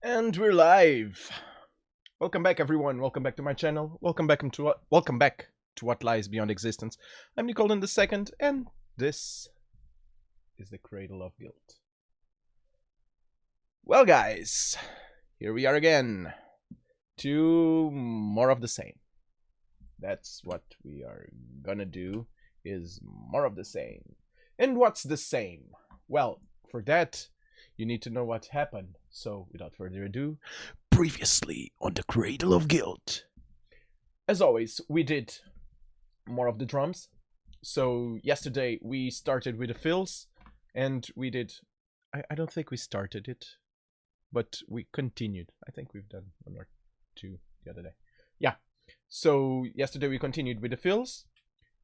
And we're live. Welcome back, everyone. Welcome back to my channel. Welcome back to What Lies Beyond Existence. I'm Halden II, and this is the Cradle of Guilt. Well, guys, here we are again to more of the same. That's what we are gonna do. Is more of the same. And what's the same? Well, for that, you need to know what happened. So, without further ado, previously on the Cradle of Guilt. As always, we did more of the drums. So, yesterday we started with the fills, and we did. I don't think we started it, but we continued. I think we've done one or two the other day. Yeah. So, yesterday we continued with the fills.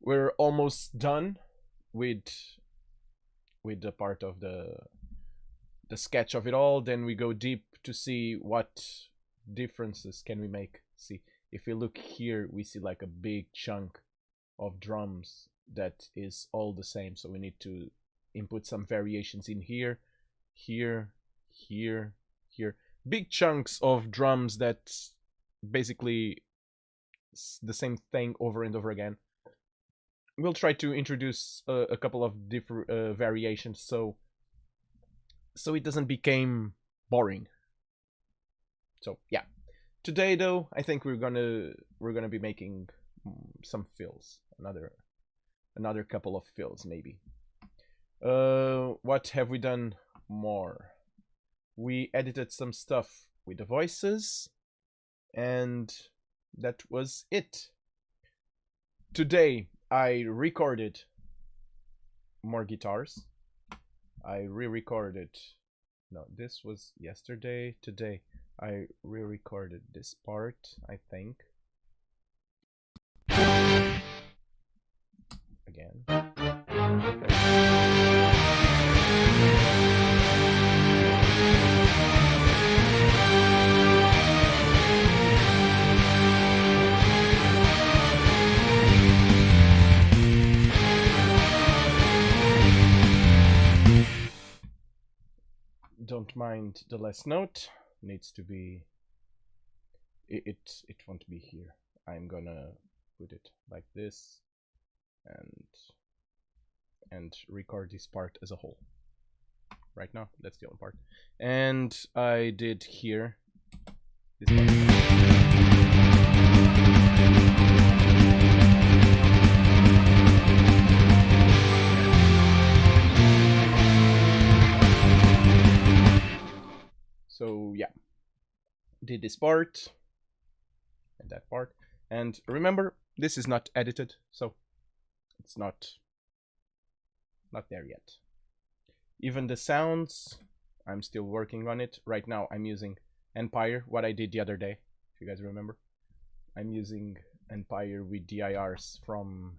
We're almost done with the part of the sketch of it all. Then we go deep to see what differences can we make. See, if you look here, we see like a big chunk of drums that is all the same, so we need to input some variations in here, here, big chunks of drums that's basically the same thing over and over again. We'll try to introduce a couple of different variations so it doesn't become boring. So yeah, today though, I think we're gonna be making some fills, another couple of fills maybe. What have we done more? We edited some stuff with the voices, and that was it. Today I recorded more guitars. I re-recorded. No, this was yesterday. Today I re-recorded this part, I think. Again. Don't mind the last note. Needs to be. It won't be here. I'm gonna put it like this, and record this part as a whole. Right now, that's the only part. And I did here this part. So yeah, did this part and that part, and remember, this is not edited, so it's not there yet. Even the sounds, I'm still working on it. Right now I'm using Empire, what I did the other day, if you guys remember. I'm using Empire with DIRs from,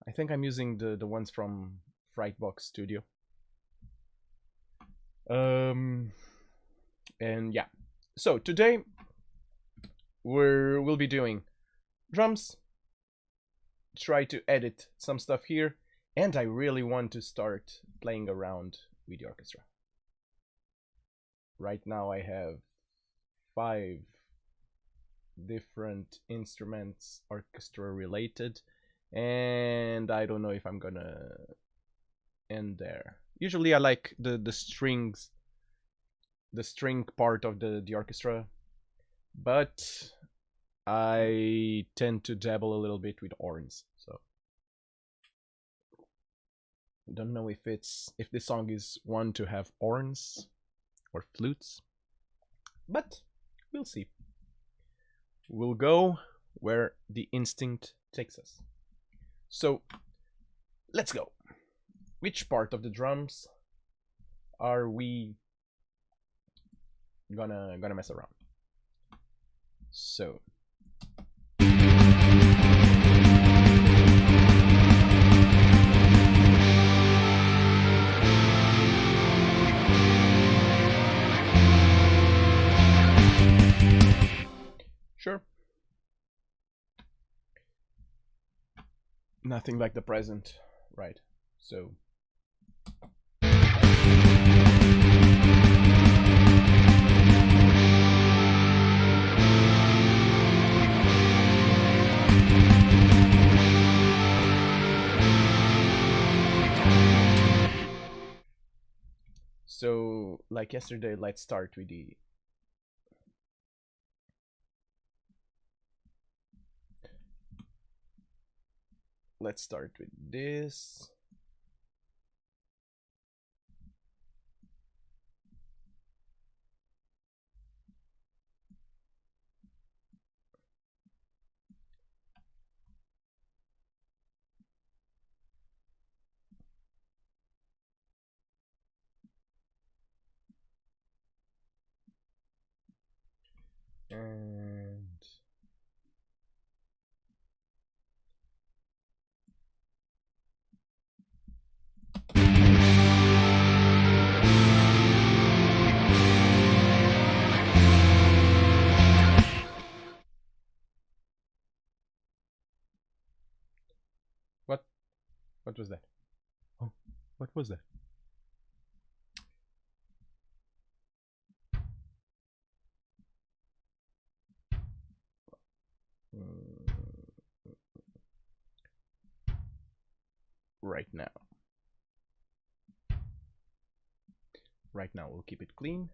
I think I'm using the ones from Frightbox Studio. And yeah, so today we'll be doing drums, try to edit some stuff here, and I really want to start playing around with the orchestra. Right now I have 5 different instruments orchestra related, and I don't know if I'm gonna end there. Usually I like the strings, the string part of the orchestra, but I tend to dabble a little bit with horns, so I don't know if this song is one to have horns or flutes, but we'll see. We'll go where the instinct takes us. So let's go. Which part of the drums are we gonna mess around? So sure, nothing like the present, right? So like yesterday, let's start with the this. And what was that? Oh, what was that? Right now. Right now, we'll keep it clean.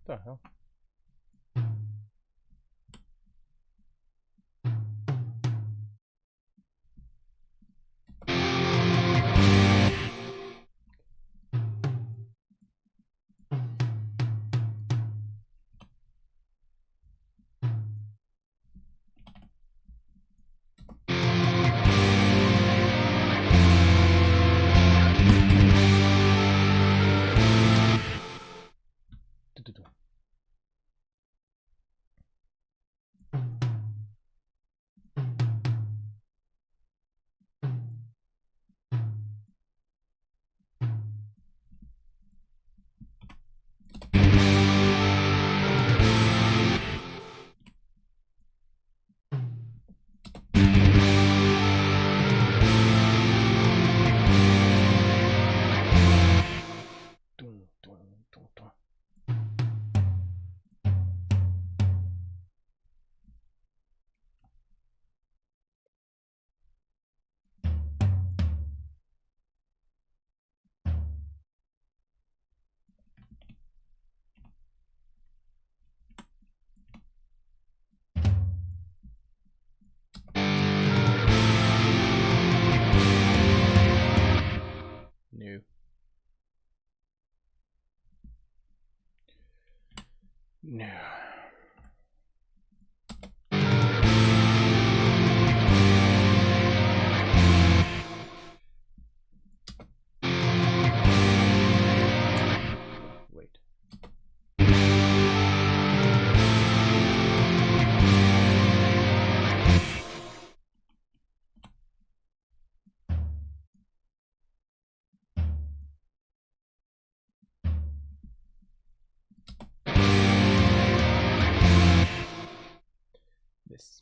The hell? No. No. Wait. This.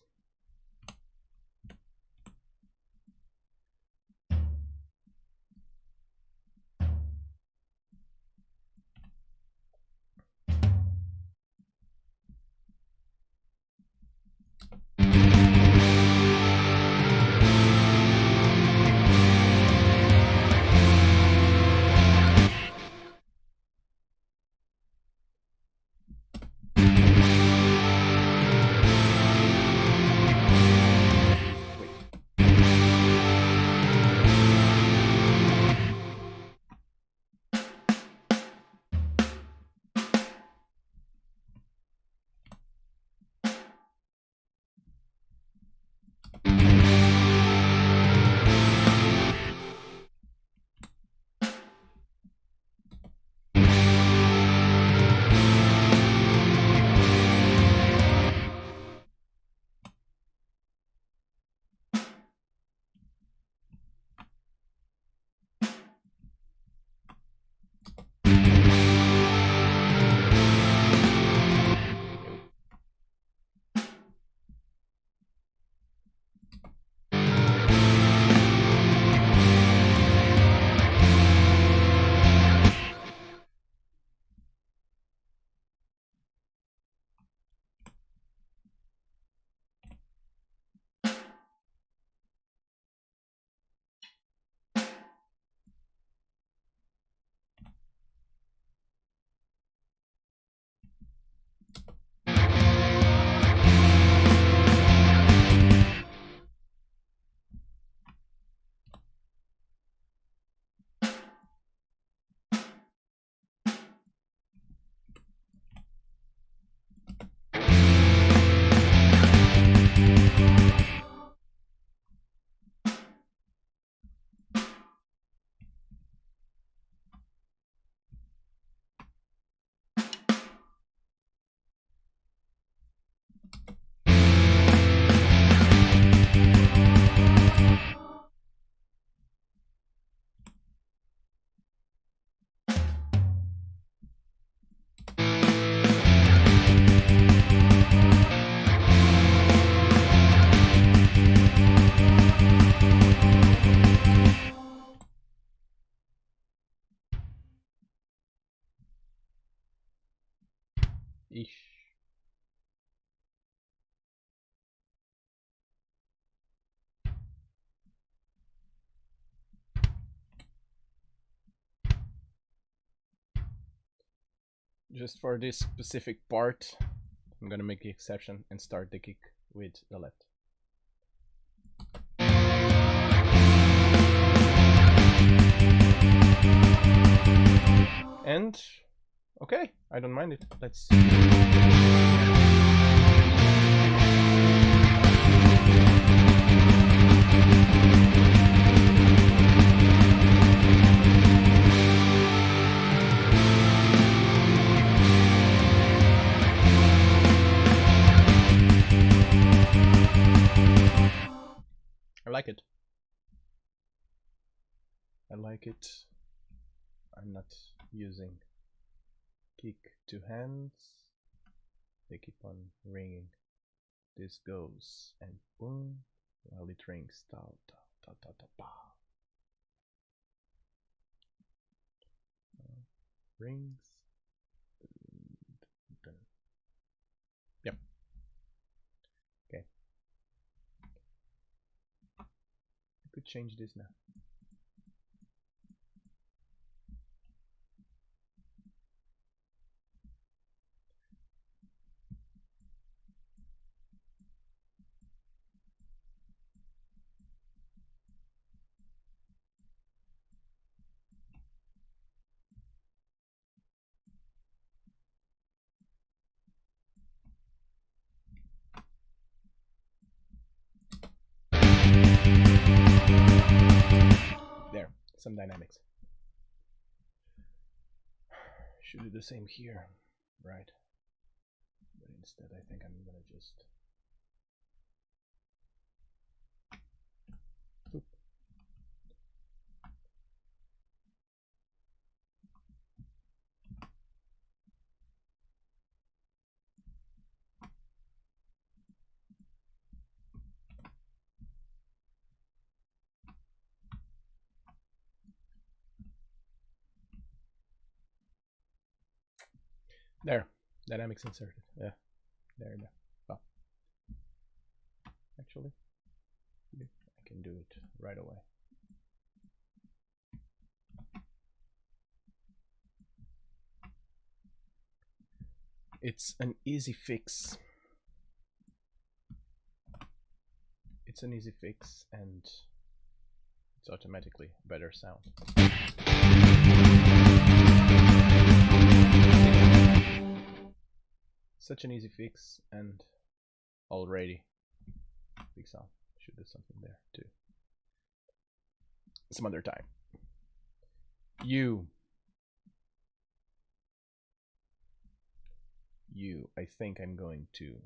Ish. Just for this specific part, I'm gonna make the exception and start the kick with the left. And okay, I don't mind it. Let's I like it. I like it. I'm not using kick to hands. They keep on ringing. This goes and boom, while it rings. Ta ta ta ta ta pa. Rings. Yep. Okay. I could change this now. There, some dynamics. Should do the same here, right? But instead I think I'm gonna just boop. There, dynamics inserted. Yeah, there. Well, actually, I can do it right away. It's an easy fix. It's an easy fix, and it's automatically better sound. Such an easy fix, and already big sound. Should do something there too. Some other time. You, I think I'm going to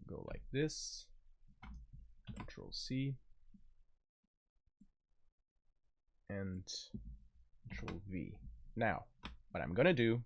go like this. Control C and Control V. Now, what I'm gonna do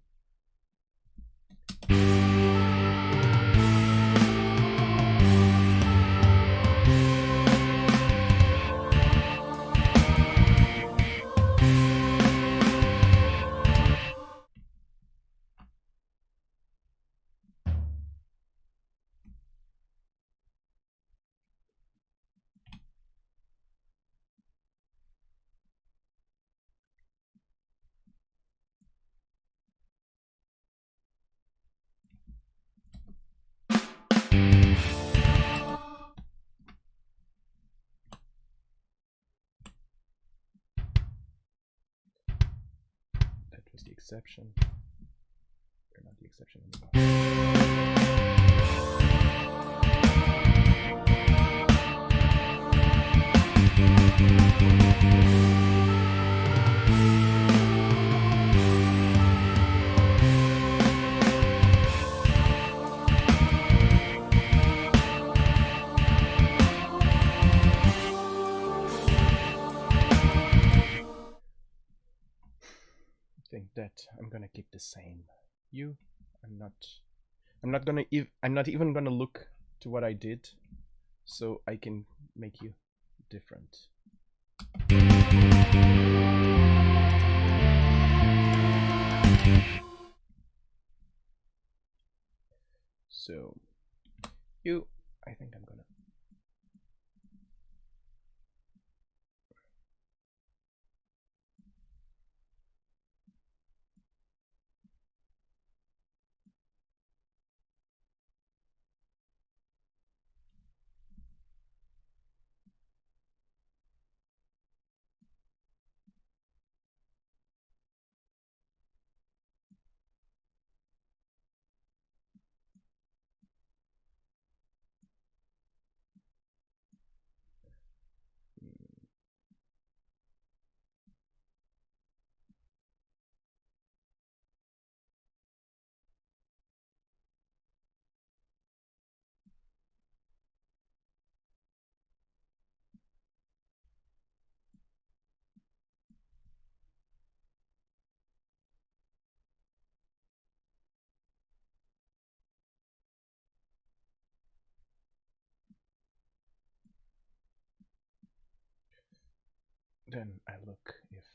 the exception. They're not the exception anymore. That I'm gonna keep the same. I'm not even gonna look to what I did, so I can make you different. So you, I think I'm gonna. Then I look if.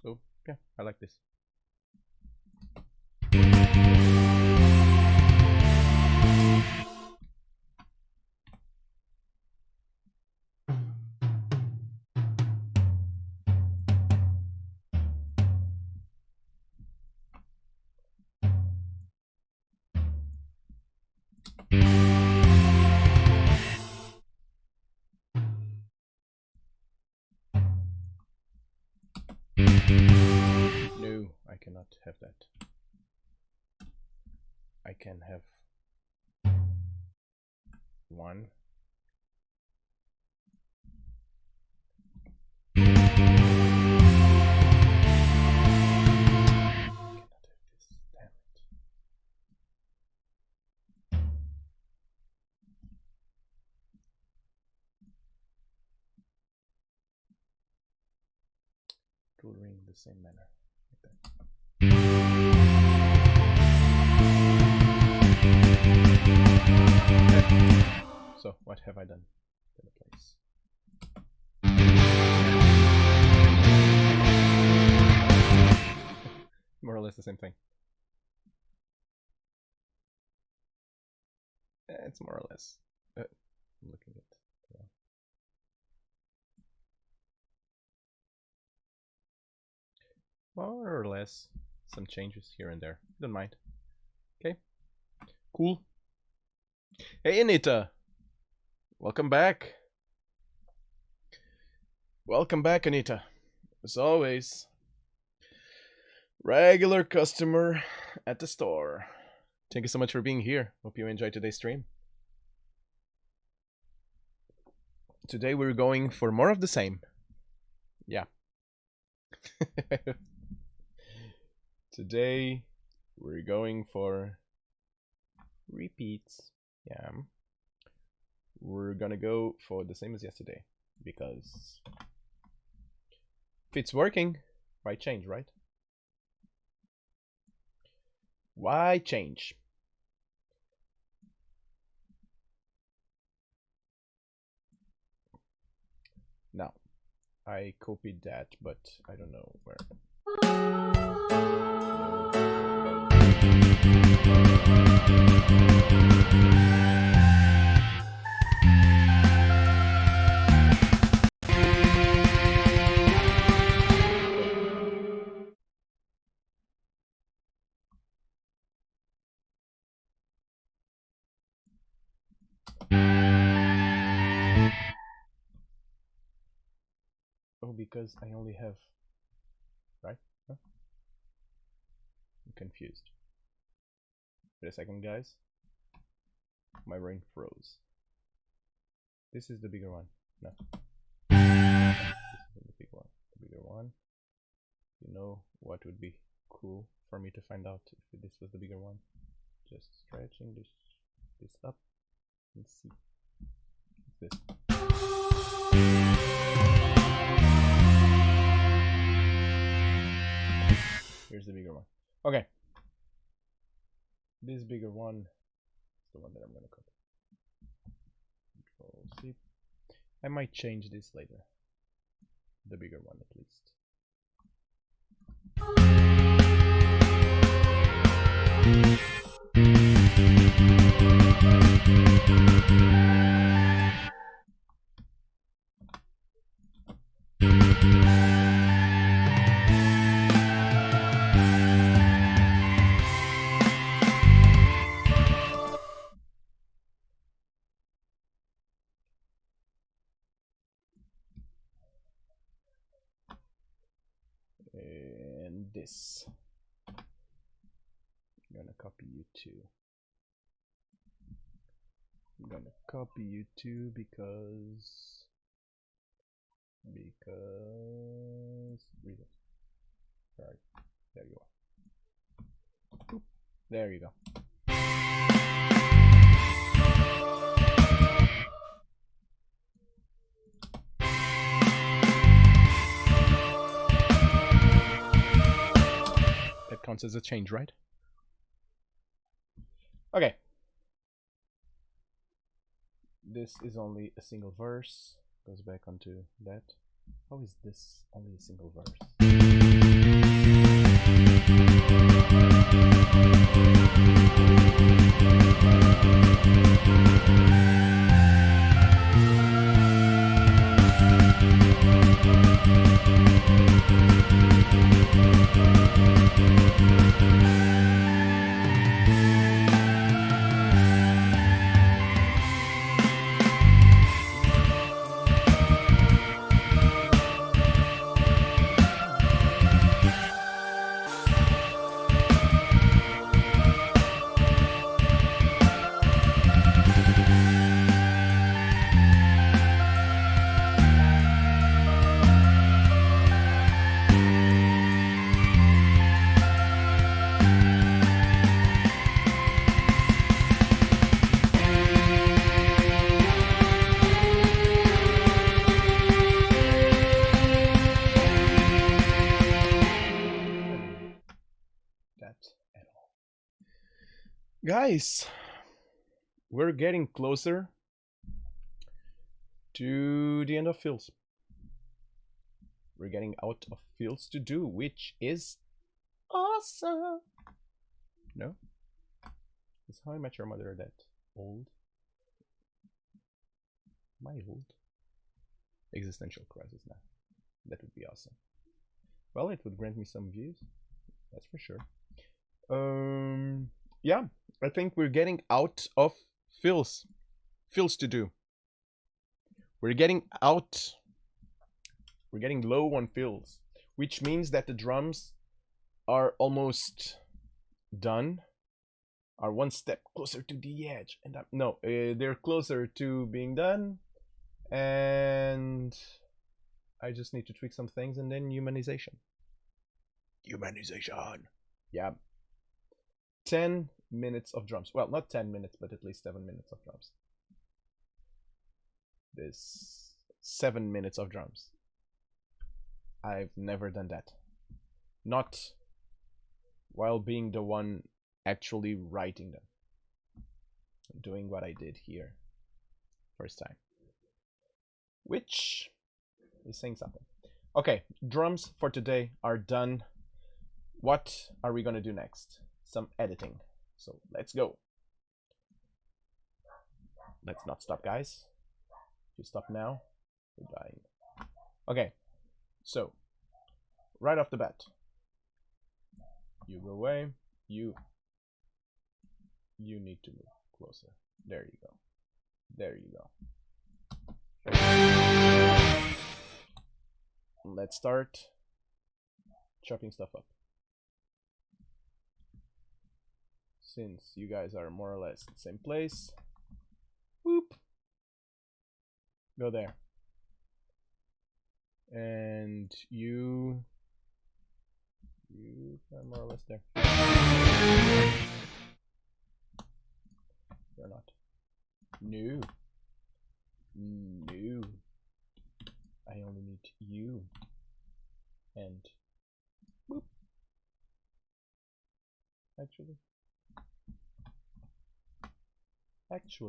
So yeah, I like this. No, I cannot have that. I can have one. I cannot have this. Damn it. It will ring the same manner. Like that. Okay. So, what have I done in the place? More or less the same thing. It's more or less. I'm looking at. Yeah. More or less, some changes here and there. Don't mind. Okay. Cool. Hey, Anita. Welcome back. Welcome back, Anita. As always, regular customer at the store. Thank you so much for being here. Hope you enjoyed today's stream. Today we're going for more of the same. Yeah. Today we're going for repeats. Yeah. We're gonna go for the same as yesterday because if it's working, why change, right? Why change? Now, I copied that, but I don't know where. Oh, because I only have, right? Huh? I'm confused. Wait a second, guys. My brain froze. This is the bigger one. No. This is the big one. The bigger one. You know what would be cool for me to find out if this was the bigger one? Just stretching this up and see. It's this. Here's the bigger one. Okay. This bigger one is the one that I'm gonna copy. Control C. I might change this later. The bigger one at least. And this. I'm gonna copy you too. I'm gonna copy you too because reason. Right. There you are. Boop. There you go. That counts as a change, right? Okay. This is only a single verse. Goes back onto that. How is this only a single verse? Guys, we're getting closer to the end of fields. We're getting out of fields to do, which is awesome. No? Is How I Met Your Mother that old? Mild existential crisis now. That would be awesome. Well, it would grant me some views. That's for sure. Yeah, I think we're getting out of fills to do. We're getting out. We're getting low on fills, which means that the drums are almost done. Are one step closer to the edge, and no, they're closer to being done. And I just need to tweak some things, and then humanization. Humanization. Yeah. 10 minutes of drums. Well, not 10 minutes, but at least 7 minutes of drums. This 7 minutes of drums. I've never done that. Not while being the one actually writing them. Doing what I did here. First time. Which is saying something. Okay, drums for today are done. What are we gonna do next? Some editing. So let's go. Let's not stop, guys. If you stop now, you're dying. Okay, so right off the bat, you go away. You need to move closer. There you go. There you go. Let's start chopping stuff up. Since you guys are more or less in the same place, whoop, go there. And you are more or less there. You're not. No. No. I only need you. And whoop. Actually. It's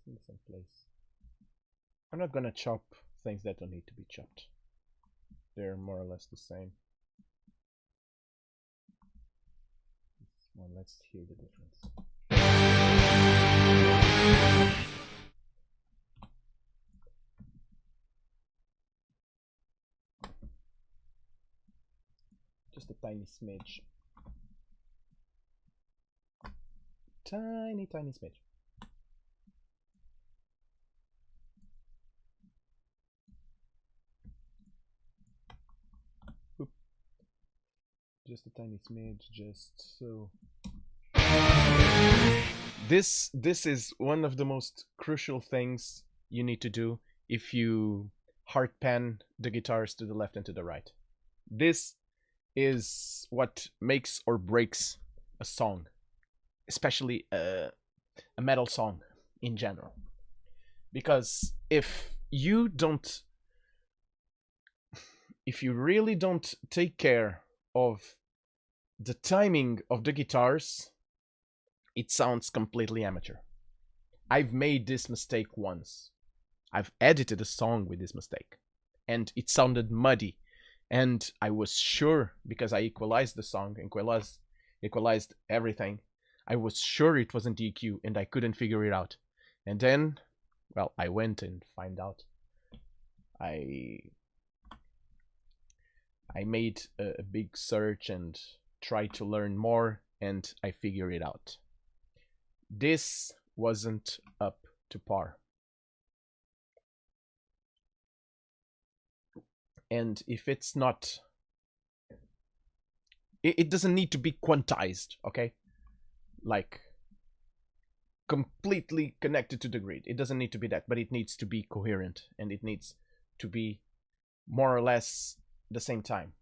in the same place. I'm not gonna chop things that don't need to be chopped. They're more or less the same. This one, let's hear the difference. Just a tiny smidge. Tiny smidge. Oop. Just a tiny smidge, just so. This is one of the most crucial things you need to do if you hard pan the guitars to the left and to the right. This is what makes or breaks a song, especially a metal song in general. Because if you really don't take care of the timing of the guitars, it sounds completely amateur. I've made this mistake once. I've edited a song with this mistake, and it sounded muddy. And I was sure, because I equalized the song, equalized everything, I was sure it wasn't EQ, and I couldn't figure it out. And then, well, I went and find out. I made a big search and tried to learn more, and I figured it out. This wasn't up to par. And if it's not, it doesn't need to be quantized, okay? Like completely connected to the grid. It doesn't need to be that, but it needs to be coherent, and it needs to be more or less the same time.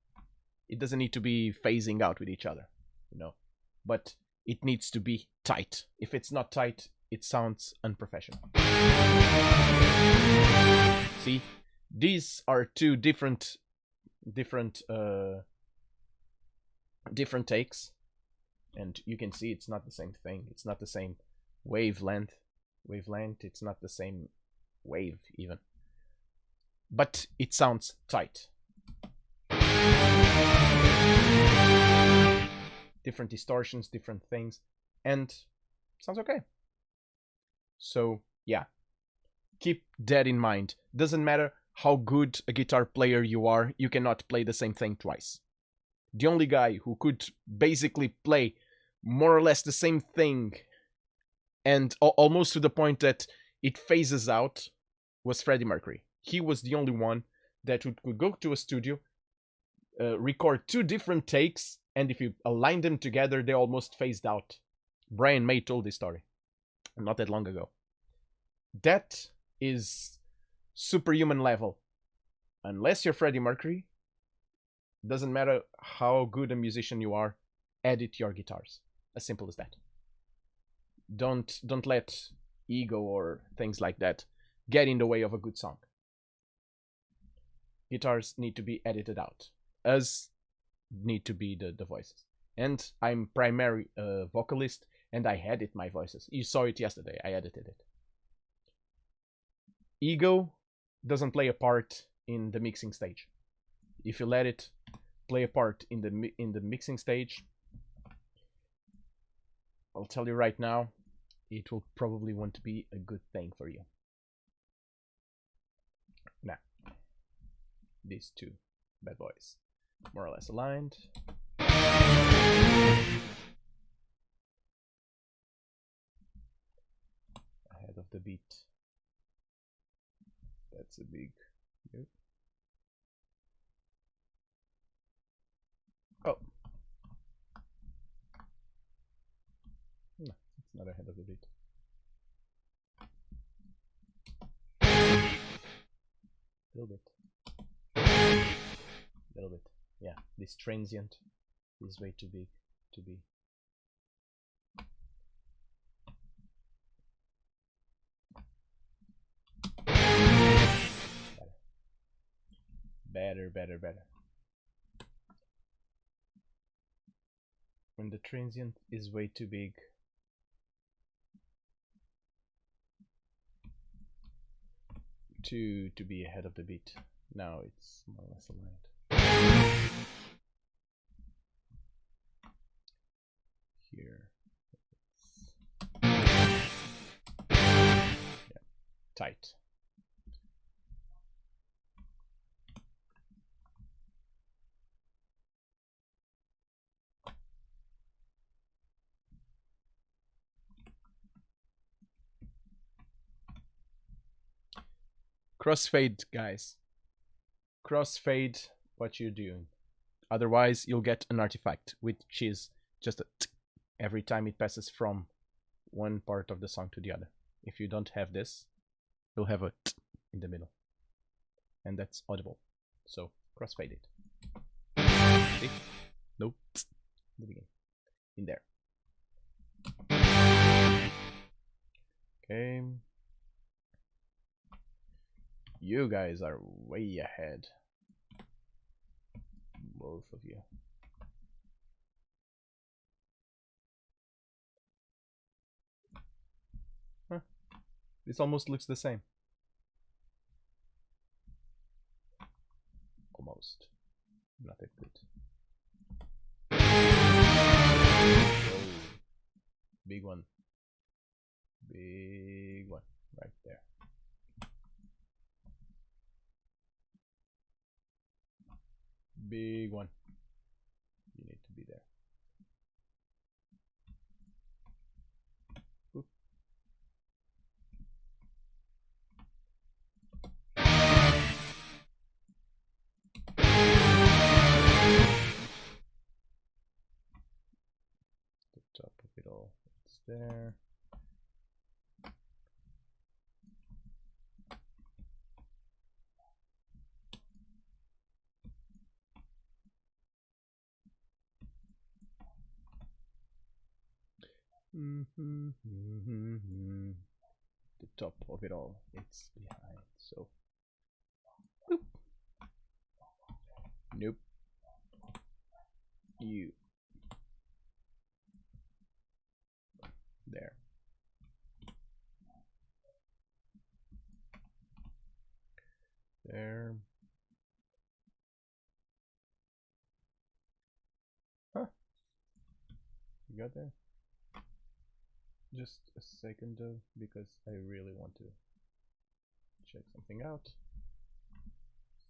It doesn't need to be phasing out with each other, you know, but it needs to be tight. If it's not tight, it sounds unprofessional. See, these are two different takes, and you can see it's not the same thing. It's not the same wavelength. It's not the same wave even, but it sounds tight. Different distortions, different things, and sounds okay. So yeah, keep that in mind. Doesn't matter how good a guitar player you are, you cannot play the same thing twice. The only guy who could basically play more or less the same thing and almost to the point that it phases out was Freddie Mercury. He was the only one that could go to a studio, record two different takes, and if you align them together, they almost phased out. Brian May told this story not that long ago. That is superhuman level. Unless you're Freddie Mercury, doesn't matter how good a musician you are, edit your guitars. As simple as that. Don't let ego or things like that get in the way of a good song. Guitars need to be edited out, as need to be the voices. And I'm primary vocalist, and I edit my voices. You saw it yesterday. I edited it. Ego doesn't play a part in the mixing stage. If you let it play a part in the mixing stage, I'll tell you right now, it will probably want to be a good thing for you. Now, these two bad boys, more or less aligned. Ahead of the beat. That's a big nope. Oh. No, it's not ahead of the beat. Little bit. Little bit. Yeah, this transient is way too big to be. Better. Better. When the transient is way too big, to be ahead of the beat. Now it's more or less aligned. Here. Yeah, tight. Crossfade, guys. Crossfade what you're doing. Otherwise, you'll get an artifact, which is just a every time it passes from one part of the song to the other. If you don't have this, you'll have a in the middle. And that's audible. So, crossfade it. See? Nope. The beginning. In there. Okay. You guys are way ahead. Both of you. Huh. This almost looks the same. Almost. Not that good. Whoa. Big one. Big one. Right there. Big one. You need to be there. Oop. The top of it all. It's there. The top of it all, it's behind. So, boop. Nope. You. There. There. Huh? You got there? Just a second though, because I really want to check something out.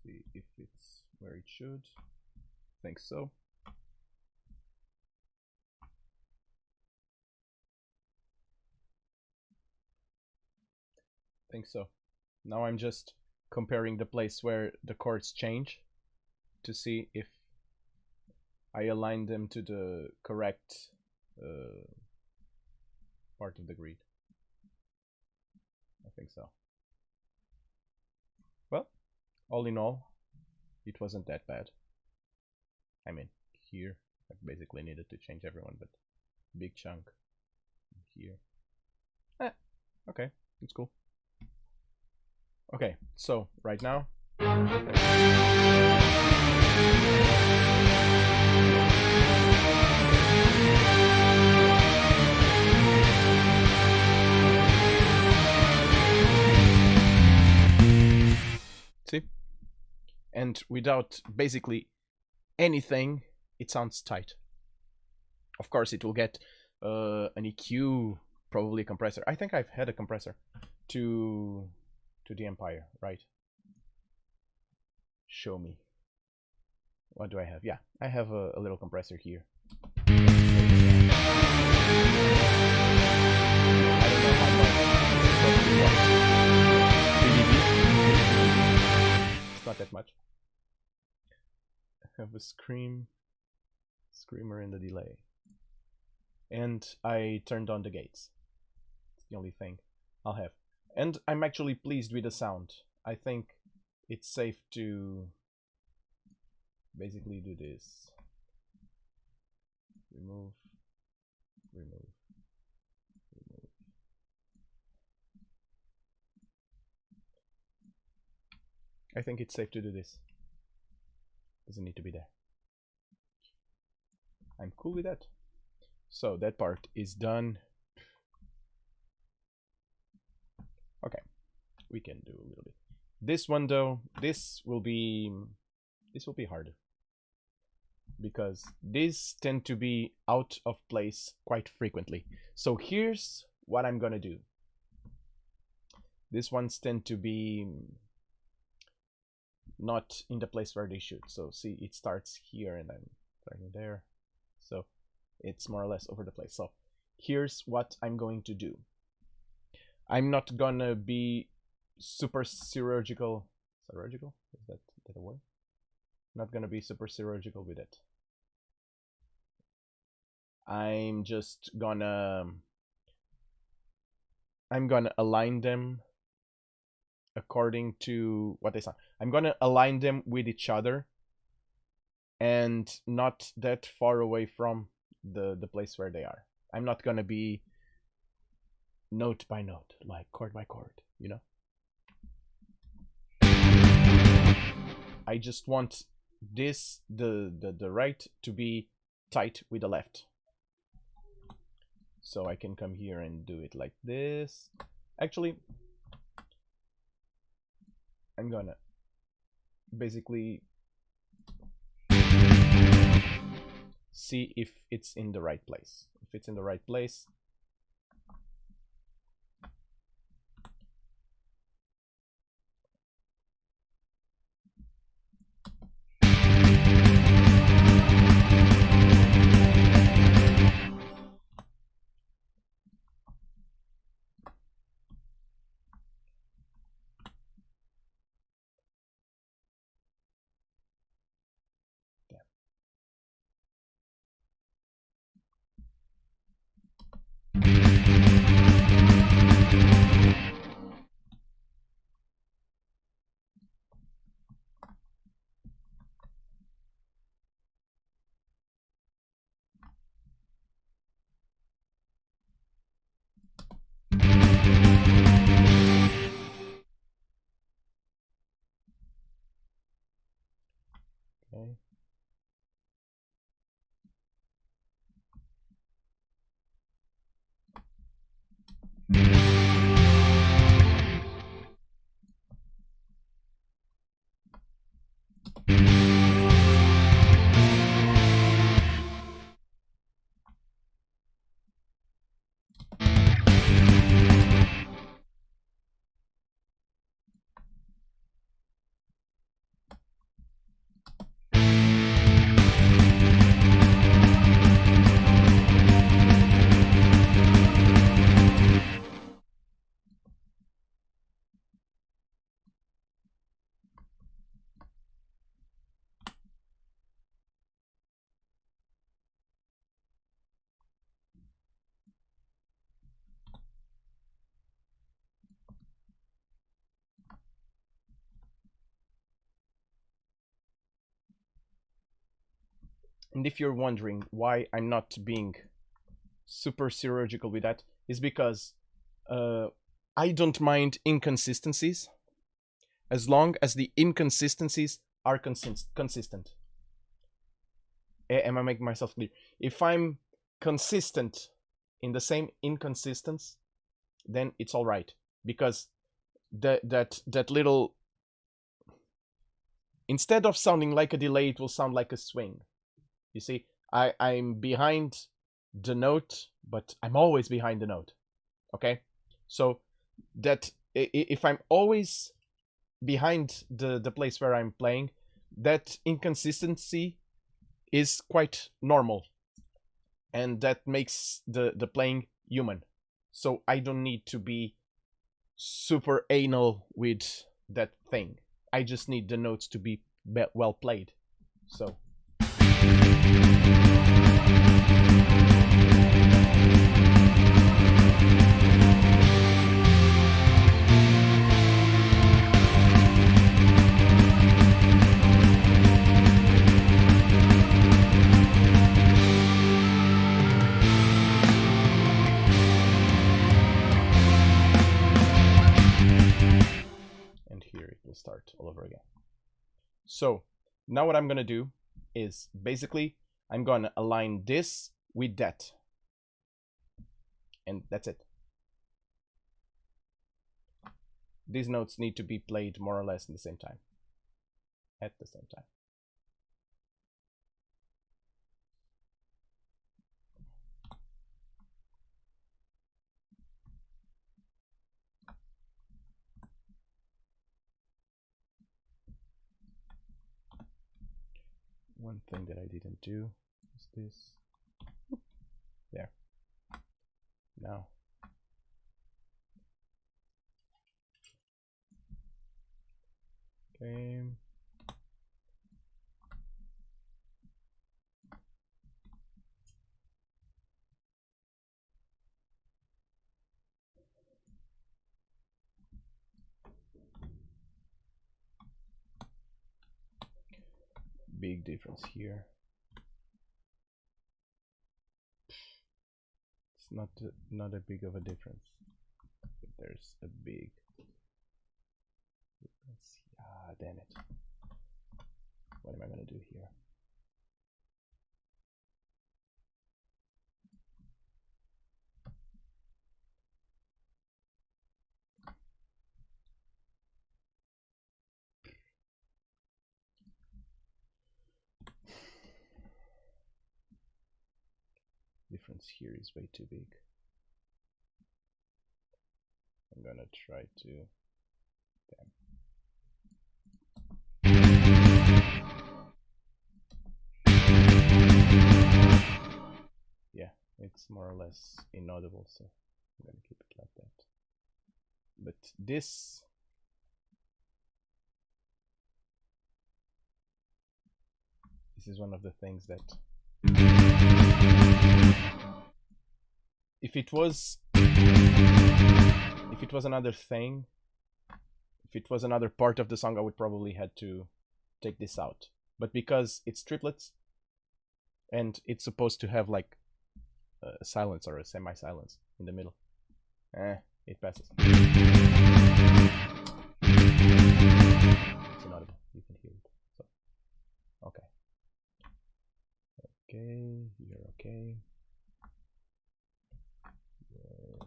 See if it's where it should. Think so. Think so. Now I'm just comparing the place where the chords change to see if I align them to the correct part of the grid. I think so. Well, all in all, it wasn't that bad. I mean, here I basically needed to change everyone, but big chunk here. Okay, it's cool. Okay, so right now. See? And without basically anything, it sounds tight. Of course, it will get an EQ, probably a compressor. I think I've had a compressor to the Empire, right? Show me. What do I have? Yeah, I have a little compressor here. I don't know how much. It's not that much. I have a screamer in the delay. And I turned on the gates. It's the only thing I'll have. And I'm actually pleased with the sound. I think it's safe to basically do this. Remove. I think it's safe to do this. Doesn't need to be there. I'm cool with that. So that part is done. Okay, we can do a little bit. This one though, this will be harder, because these tend to be out of place quite frequently. So here's what I'm gonna do. These ones tend to be not in the place where they should. So see, it starts here and I'm starting there. So it's more or less over the place. So here's what I'm going to do. I'm not gonna be super surgical. Surgical? Is that a word? Not gonna be super surgical with it. I'm just gonna align them according to what they sound. I'm gonna align them with each other and not that far away from the place where they are. I'm not gonna be note by note, like chord by chord, you know? I just want this, the right to be tight with the left. So I can come here and do it like this. Actually, I'm gonna basically see if it's in the right place. If it's in the right place, And if you're wondering why I'm not being super chirurgical with that, is because I don't mind inconsistencies as long as the inconsistencies are consistent. Am I making myself clear? If I'm consistent in the same inconsistency, then it's all right, because that little, instead of sounding like a delay, it will sound like a swing. You see, I'm behind the note, but I'm always behind the note. Okay, so that if I'm always behind the place where I'm playing, that inconsistency is quite normal, and that makes the playing human. So I don't need to be super anal with that thing. I just need the notes to be well played. So start all over again. So now what I'm gonna do is basically I'm gonna align this with that, and that's it. These notes need to be played more or less at the same time. One thing that I didn't do is this. There. Now. Okay. Big difference here. It's not a big of a difference, but there's a big difference. Ah, damn it. What am I gonna do here? Difference here is way too big. I'm gonna try to. Yeah, it's more or less inaudible, so I'm gonna keep it like that. But this is one of the things that if it was another thing, if it was another part of the song, I would probably had to take this out. But because it's triplets and it's supposed to have like a silence or a semi-silence in the middle, it passes. It's inaudible. You can hear it. So, okay. Okay, you're okay. You're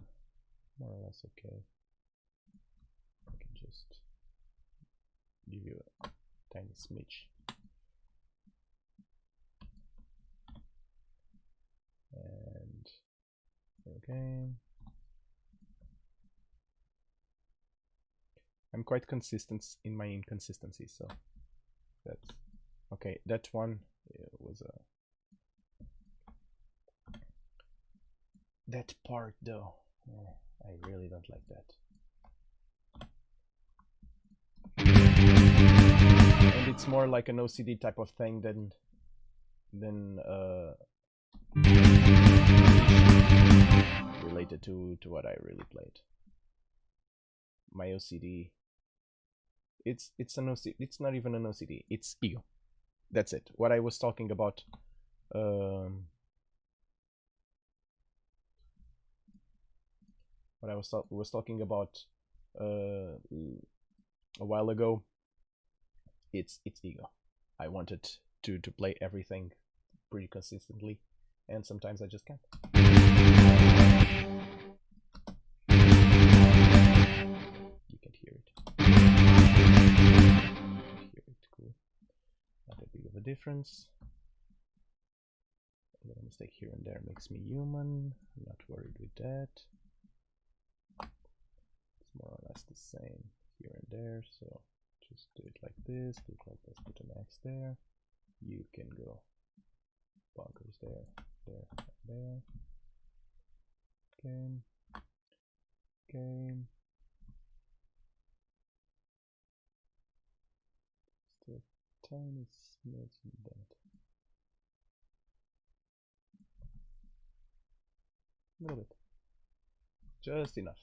more or less okay. I can just give you a tiny smidge. And okay. I'm quite consistent in my inconsistencies, so that's okay. That one was a that part though. I really don't like that. And it's more like an OCD type of thing than related to what I really played. My OCD, it's an OCD. It's not even an OCD. It's ego. That's it. What I was talking about what I was talking about a while ago. It's ego. I wanted to play everything pretty consistently, and sometimes I just can't. You can hear it. You can hear it. Cool. Not that big of a difference. A little mistake here and there makes me human. I'm not worried with that. It's more or less the same here and there, so just do it like this, do it like this, put an X there. You can go bonkers there, there, there. Game. Game. Still tiny smidge in that. A little bit. Just enough.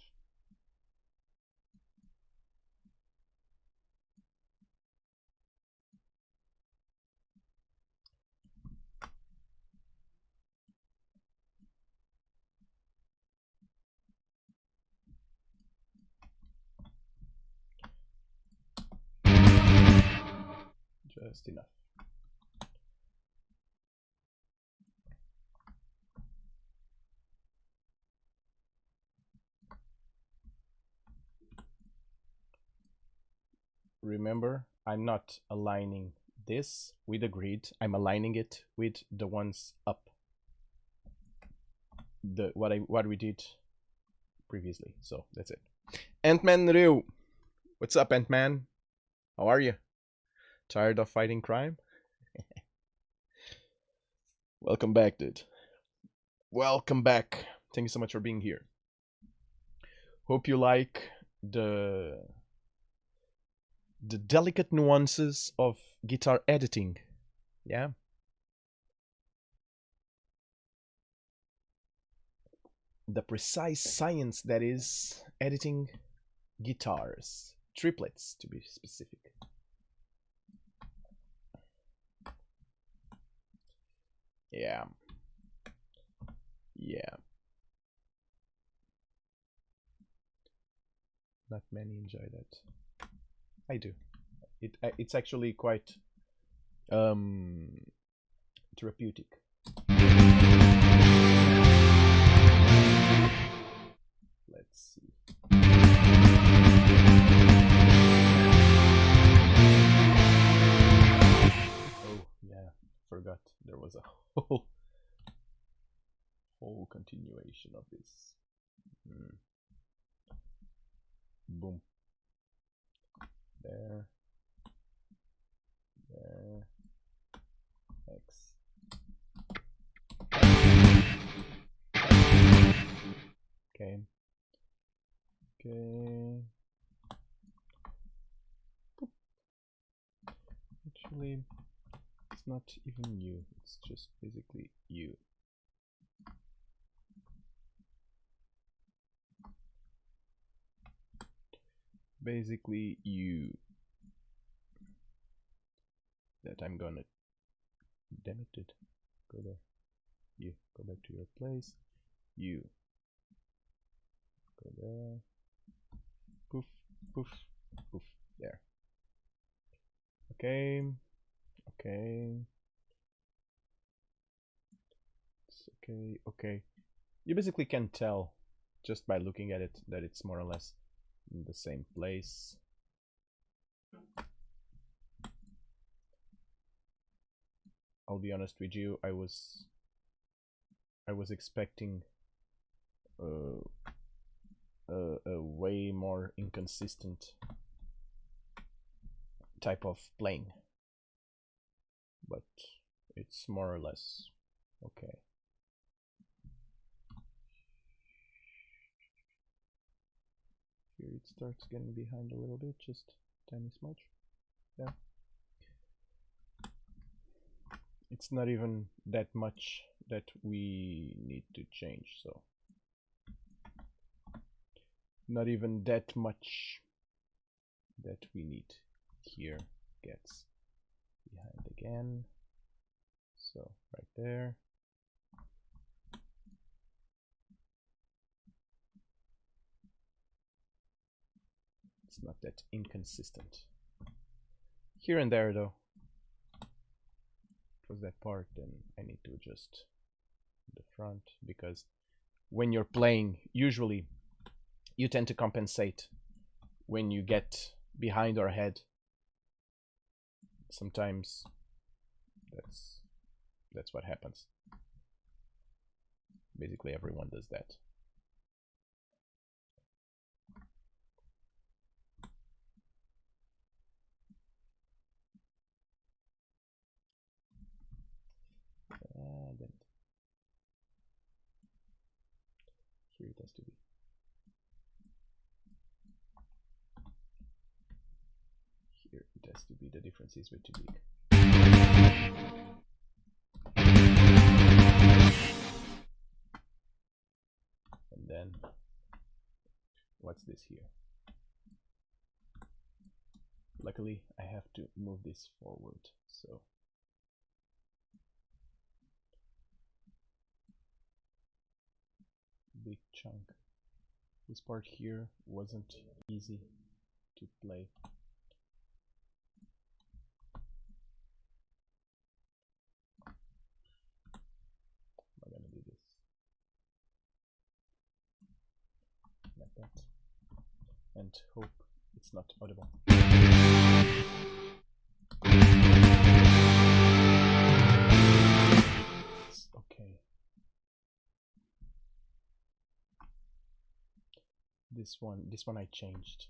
Just enough. Remember, I'm not aligning this with the grid. I'm aligning it with the ones up. What we did previously. So that's it. Ant-Man Ryu. What's up, Ant-Man? How are you? Tired of fighting crime? Welcome back, dude. Welcome back. Thank you so much for being here. Hope you like the delicate nuances of guitar editing. Yeah. The precise science that is editing guitars. Triplets, to be specific. Yeah. Yeah. Not many enjoy that. I do. It's actually quite therapeutic. Let's see. Oh yeah, forgot there was a whole continuation of this. Boom. There. There. X. Okay. Okay. Actually, it's not even you. It's just basically you. Basically you. That I'm gonna. Damn it, dude. Go there. You. Go back to your place. You. Go there. Poof. Poof. Poof. There. Okay. Okay. It's okay. Okay. You basically can tell just by looking at it that it's more or less in the same place. I'll be honest with you, I was expecting a way more inconsistent type of playing, but it's more or less okay. Here it starts getting behind a little bit, just tiny smudge. Yeah. It's not even that much that we need to change, so not even that much that we need. Here gets behind again, So right there. It's not that inconsistent. Here and there though. It was that part, then I need to adjust the front, because when you're playing, usually you tend to compensate when you get behind or ahead. Sometimes that's what happens. Basically everyone does that. Then here it has to be. Here it has to be. The difference is way too big. And then what's this here? Luckily I have to move this forward, so big chunk. This part here wasn't easy to play. I'm gonna do this like that and hope it's not audible. It's okay. This one I changed.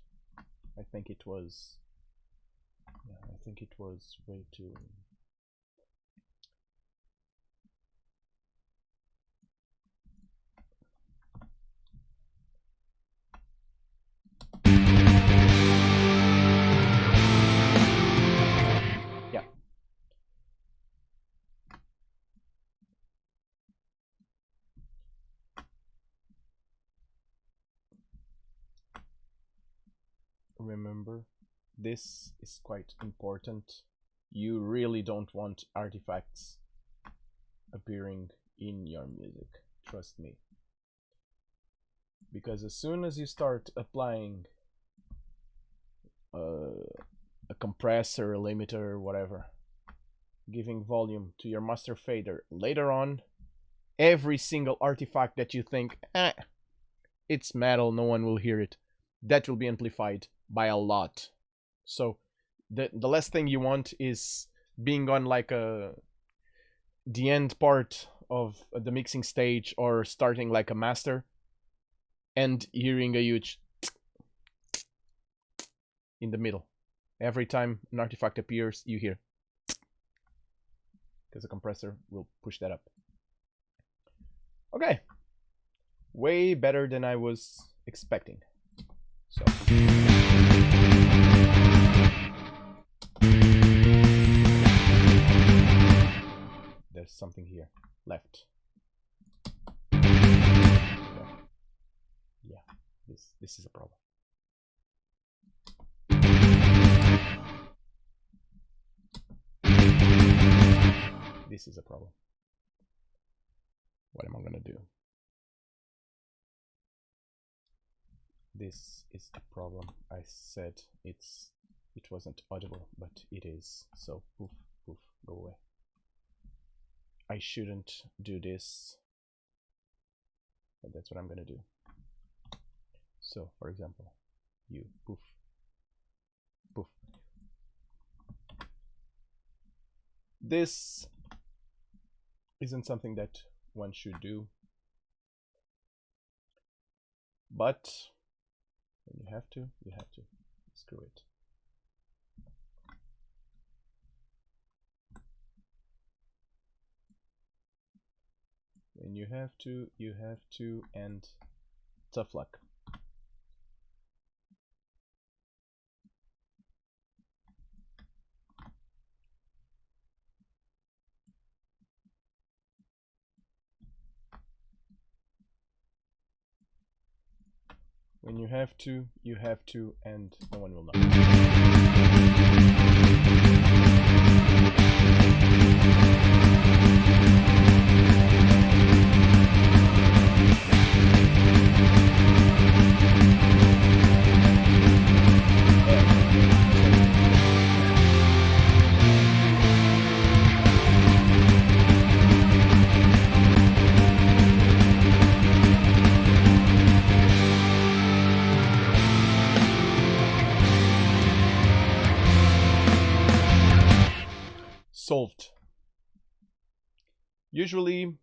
I think it was, yeah, I think it was way too. Yeah. Remember, this is quite important. You really don't want artifacts appearing in your music, trust me. Because as soon as you start applying a compressor, a limiter, whatever, giving volume to your master fader later on, every single artifact that you think, it's metal, no one will hear it, that will be amplified by a lot. So the last thing you want is being on like the end part of the mixing stage or starting like a master and hearing a huge in the middle. Every time an artifact appears, you hear, because the compressor will push that up. Okay, way better than I was expecting. So there's something here left. Yeah, this is a problem. This is a problem. What am I gonna do? This is a problem. I said it wasn't audible, but it is. So poof, poof, go away. I shouldn't do this, but that's what I'm gonna do. So for example, you poof, poof. This isn't something that one should do, but when you have to, you have to. Screw it. When you have to, you have to, and tough luck. When you have to, and no one will know. Solved. Usually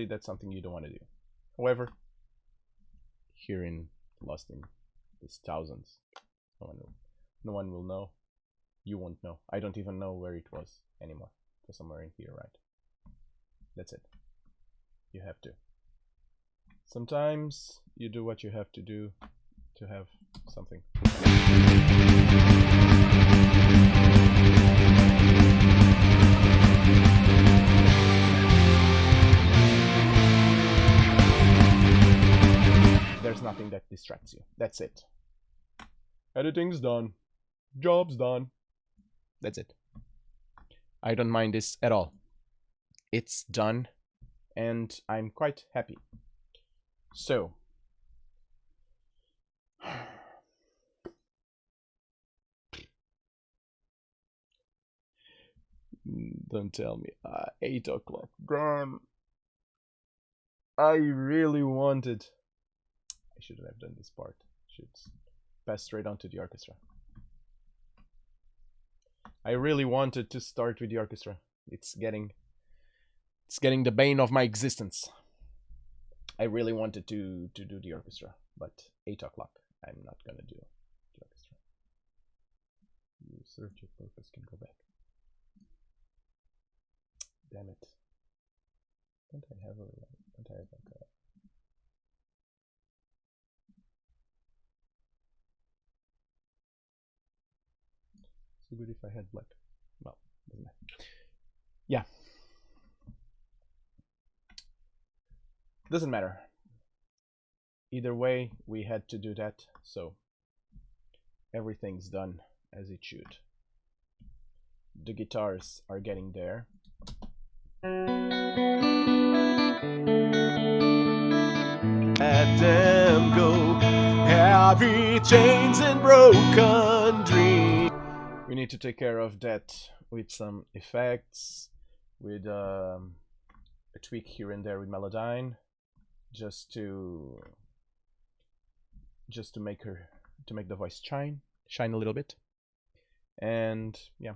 that's something you don't want to do. However, here in Lost in these thousands, no one will know. You won't know. I don't even know where it was anymore. It was somewhere in here, right? That's it. You have to. Sometimes you do what you have to do to have something. There's nothing that distracts you. That's it. Editing's done. Job's done. That's it. I don't mind this at all. It's done, and I'm quite happy. So, don't tell me. 8 o'clock. Damn. I really wanted. I shouldn't have done this part. Should pass straight on to the orchestra. I really wanted to start with the orchestra. It's getting the bane of my existence. I really wanted to do the orchestra, but 8 o'clock. I'm not gonna do the orchestra. You served your purpose, can go back. Damn it. Don't I have like a... So good if I had black. Well, doesn't matter. Yeah. Doesn't matter. Either way, we had to do that, so everything's done as it should. The guitars are getting there. Let them go, heavy chains and broken dreams. We need to take care of that with some effects, with a tweak here and there with Melodyne, just to make the voice shine a little bit, and yeah.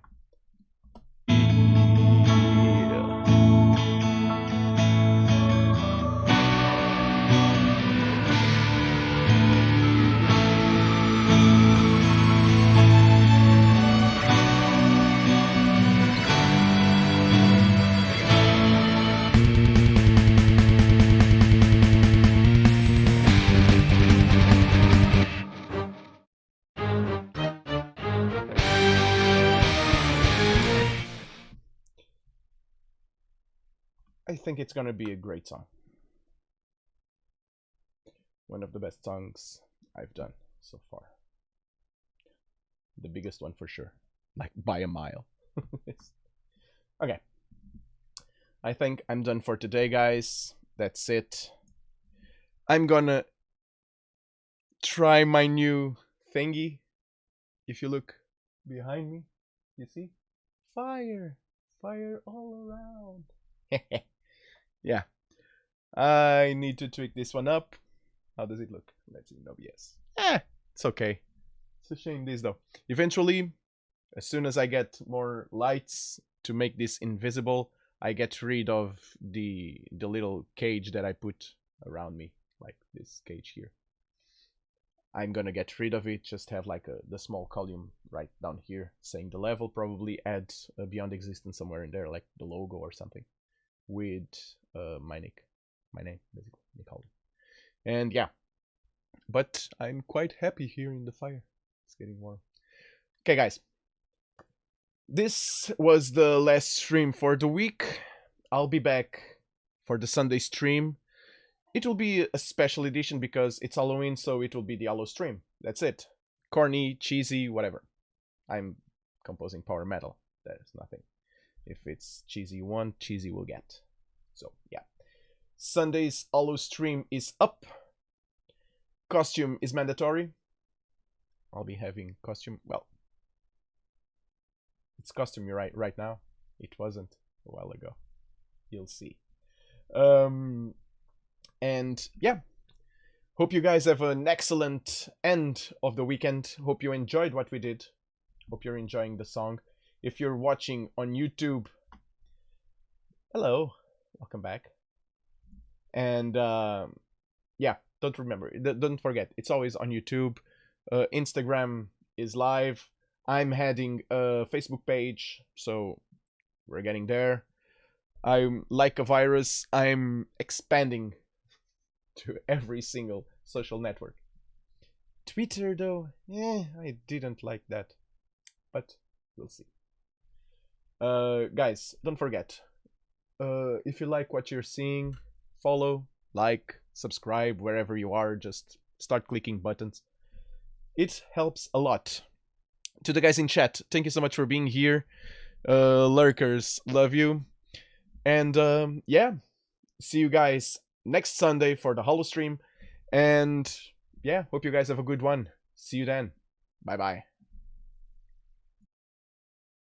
I think it's gonna be a great song. One of the best songs I've done so far. The biggest one for sure, like by a mile. Okay. I think I'm done for today, guys. That's it. I'm gonna try my new thingy. If you look behind me, you see? Fire! Fire all around. Yeah. I need to tweak this one up. How does it look? Let's see in OBS. It's okay. It's a shame this though. Eventually, as soon as I get more lights to make this invisible, I get rid of the little cage that I put around me, like this cage here. I'm gonna get rid of it, just have like the small column right down here saying the level, probably add a Beyond Existence somewhere in there, like the logo or something, with my name basically, Nick Halden. And yeah, but I'm quite happy here in the fire. It's getting warm. Okay, guys, this was the last stream for the week. I'll be back for the Sunday stream. It will be a special edition because it's Halloween, so it will be the Halo stream. That's it. Corny, cheesy, whatever. I'm composing power metal. That is nothing. If it's cheesy you want, cheesy will get. So yeah. Sunday's Holo stream is up. Costume is mandatory. I'll be having costume. Well, it's costume right now. It wasn't a while ago. You'll see. And yeah, hope you guys have an excellent end of the weekend. Hope you enjoyed what we did. Hope you're enjoying the song. If you're watching on YouTube, hello, welcome back. And yeah, don't forget, it's always on YouTube. Instagram is live. I'm heading a Facebook page, so we're getting there. I'm like a virus. I'm expanding to every single social network. Twitter, though, I didn't like that, but we'll see. Guys, don't forget, if you like what you're seeing, follow, like, subscribe wherever you are. Just start clicking buttons. It helps a lot. To the guys in chat, thank you so much for being here. Lurkers, love you. And yeah, see you guys next Sunday for the Holo stream. And yeah, hope you guys have a good one. See you then. Bye bye.